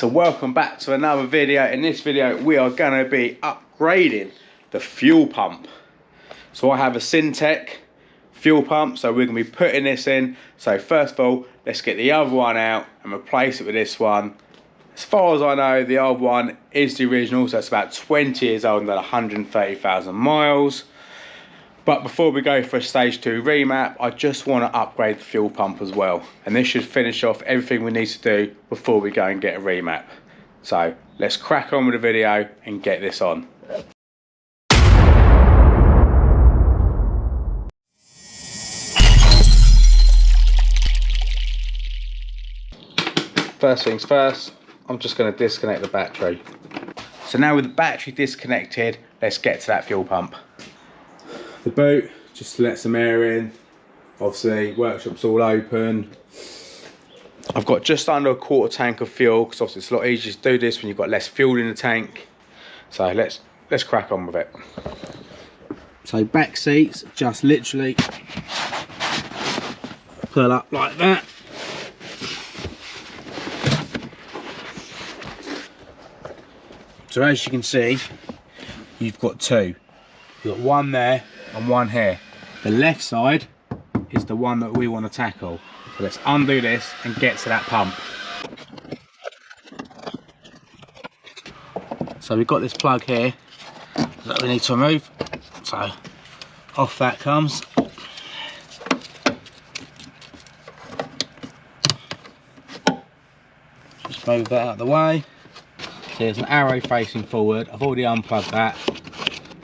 So welcome back to another video. In this video we are going to be upgrading the fuel pump. So I have a Syntec fuel pump, so we're going to be putting this in. So first of all, let's get the other one out and replace it with this one. As far as I know, the old one is the original, so it's about 20 years old and done 130,000 miles. But before we go for a stage 2 remap, I just want to upgrade the fuel pump as well. And this should finish off everything we need to do before we go and get a remap. So let's crack on with the video and get this on. First things first, I'm just going to disconnect the battery. So now with the battery disconnected, let's get to that fuel pump. The boot, just to let some air in. Obviously, workshop's all open. I've got just under a quarter tank of fuel, because obviously it's a lot easier to do this when you've got less fuel in the tank. So let's crack on with it. So back seats, just literally pull up like that. So as you can see, you've got two. You've got one there and one here. The left side is the one that we want to tackle. So let's undo this and get to that pump. So we've got this plug here that we need to remove. So off that comes. Just move that out of the way. So there's an arrow facing forward. I've already unplugged that.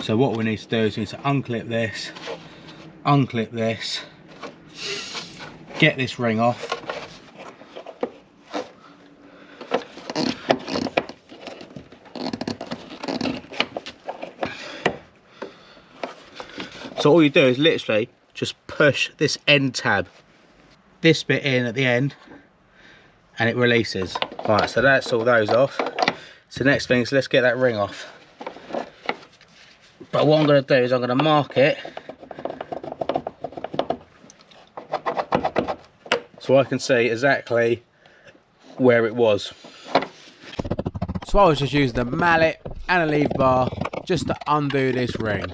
So what we need to do is we need to unclip this, get this ring off. So all you do is literally just push this end tab, this bit in at the end, and it releases. Right, so that's all those off. So next thing is let's get that ring off. But what I'm going to do is I'm going to mark it so I can see exactly where it was. So I was just using a mallet and a lever bar just to undo this ring.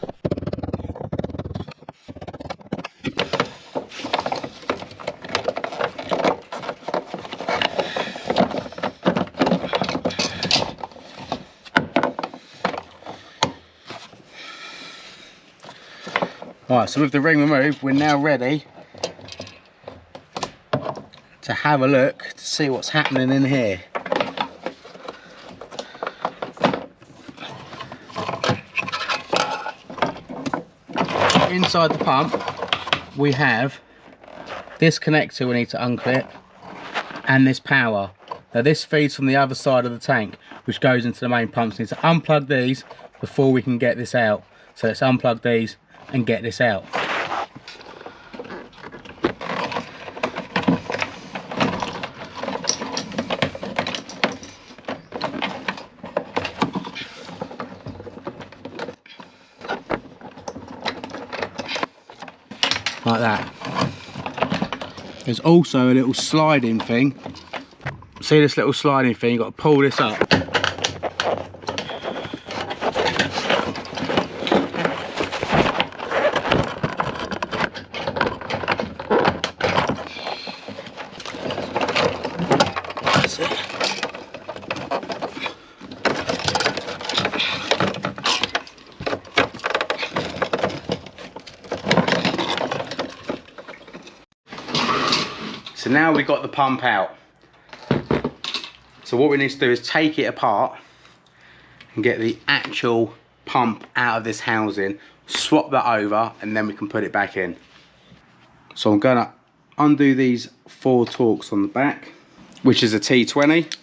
Right, so with the ring removed, we're now ready to have a look to see what's happening in here. Inside the pump, we have this connector we need to unclip and this power. Now this feeds from the other side of the tank, which goes into the main pump. So we need to unplug these before we can get this out. So let's unplug these and get this out. Like that. There's also a little sliding thing. See this little sliding thing? You've got to pull this up. So now we've got the pump out. So what we need to do is take it apart and get the actual pump out of this housing, swap that over, and then we can put it back in. So I'm gonna undo these 4 Torx on the back, which is a T20.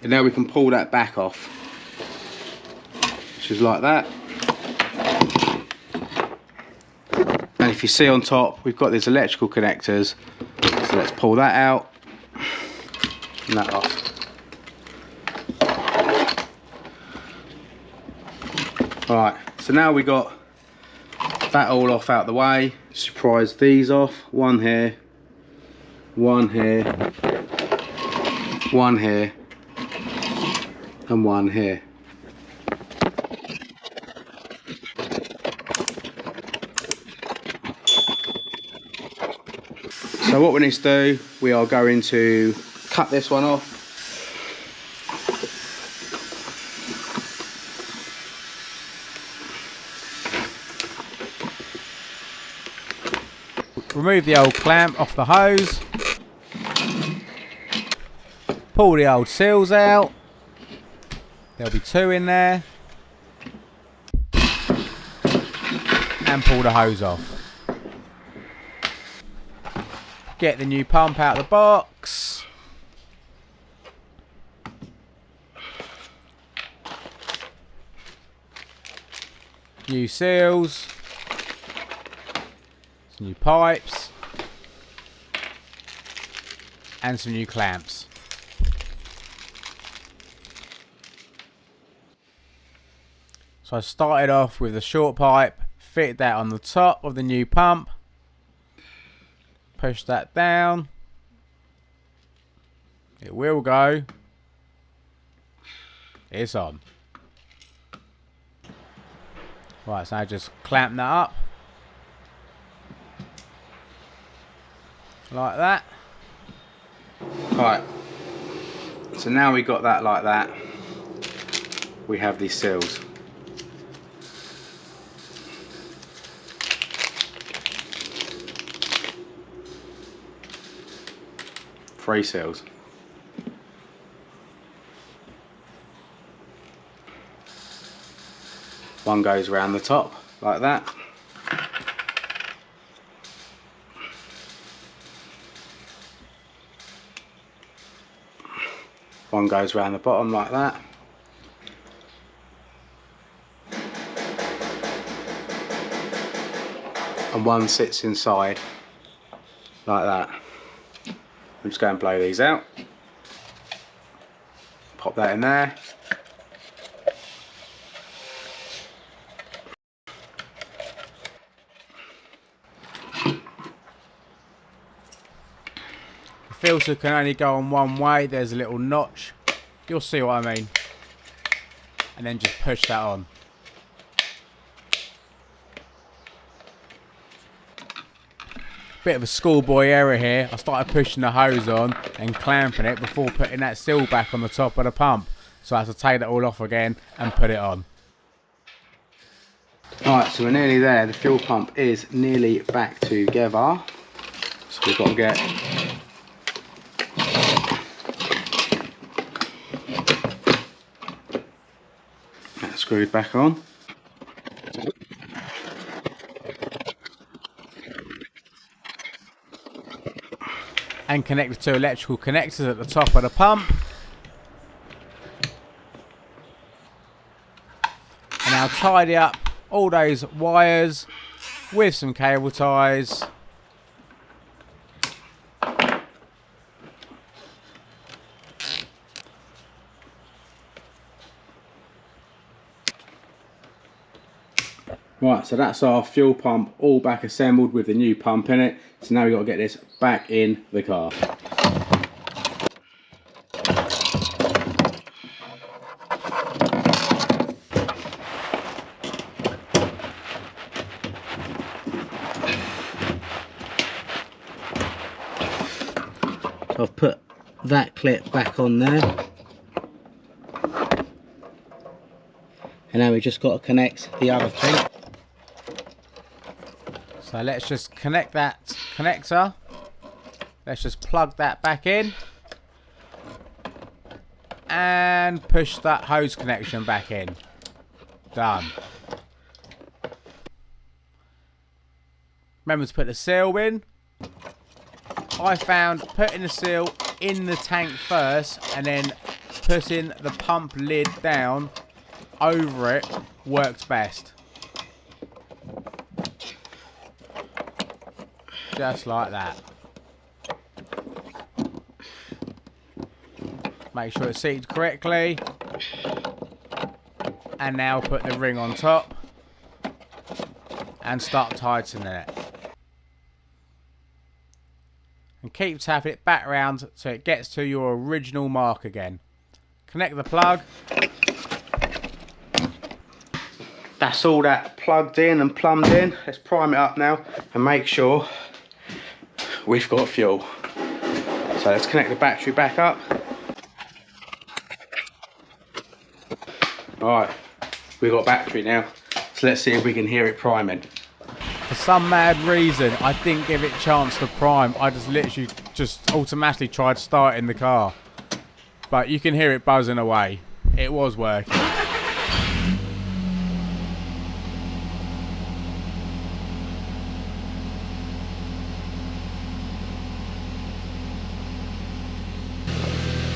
And now we can pull that back off, which is like that. And if you see on top, we've got these electrical connectors. So let's pull that out and that off. Right, so now we got that all off out the way. Surprise these off. One here, one here, one here, and one here. So what we need to do, we are going to cut this one off. Remove the old clamp off the hose. Pull the old seals out. There'll be 2 in there. And pull the hose off. Get the new pump out of the box. New seals. Some new pipes. And some new clamps. So I started off with the short pipe, fitted that on the top of the new pump. Push that down. It will go. It's on. Right, so I just clamp that up. Like that. Right. So now we got that like that. We have these seals. Three seals. One goes around the top like that. One goes around the bottom like that. And one sits inside like that. I'm just going to blow these out. Pop that in there. The filter can only go on one way. There's a little notch. You'll see what I mean. And then just push that on. Bit of a schoolboy error here. I started pushing the hose on and clamping it before putting that seal back on the top of the pump. So I have to take that all off again and put it on. Alright, so we're nearly there. The fuel pump is nearly back together. So we've got to get that screwed back on. And connect the 2 electrical connectors at the top of the pump. And now tidy up all those wires with some cable ties. Right, so that's our fuel pump all back assembled with the new pump in it. So now we've got to get this back in the car. So I've put that clip back on there. And now we've just got to connect the other thing. So let's just connect that connector. Let's just plug that back in. And push that hose connection back in. Done. Remember to put the seal in. I found putting the seal in the tank first and then putting the pump lid down over it works best. Just like that. Make sure it's seated correctly. And now put the ring on top. and start tightening it. And keep tapping it back round so it gets to your original mark again. Connect the plug. That's all that plugged in and plumbed in. Let's prime it up now and make sure we've got fuel. So let's connect the battery back up. Alright, we've got battery now. So let's see if we can hear it priming. For some mad reason, I didn't give it a chance to prime. I just literally just automatically tried starting the car. But you can hear it buzzing away. It was working.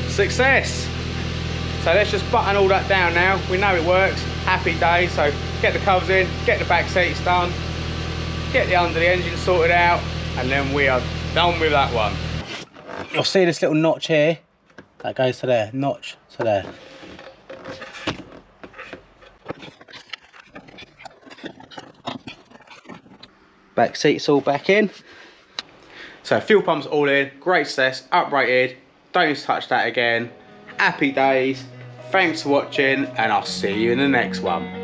Success! So let's just button all that down now. We know it works. Happy day. So get the covers in, get the back seats done, get the under the engine sorted out, and then we are done with that one. You'll see this little notch here. That goes to there. Notch to there. Back seats all back in. So fuel pumps all in. Great success. Uprated. Don't touch that again. Happy days. Thanks for watching, and I'll see you in the next one.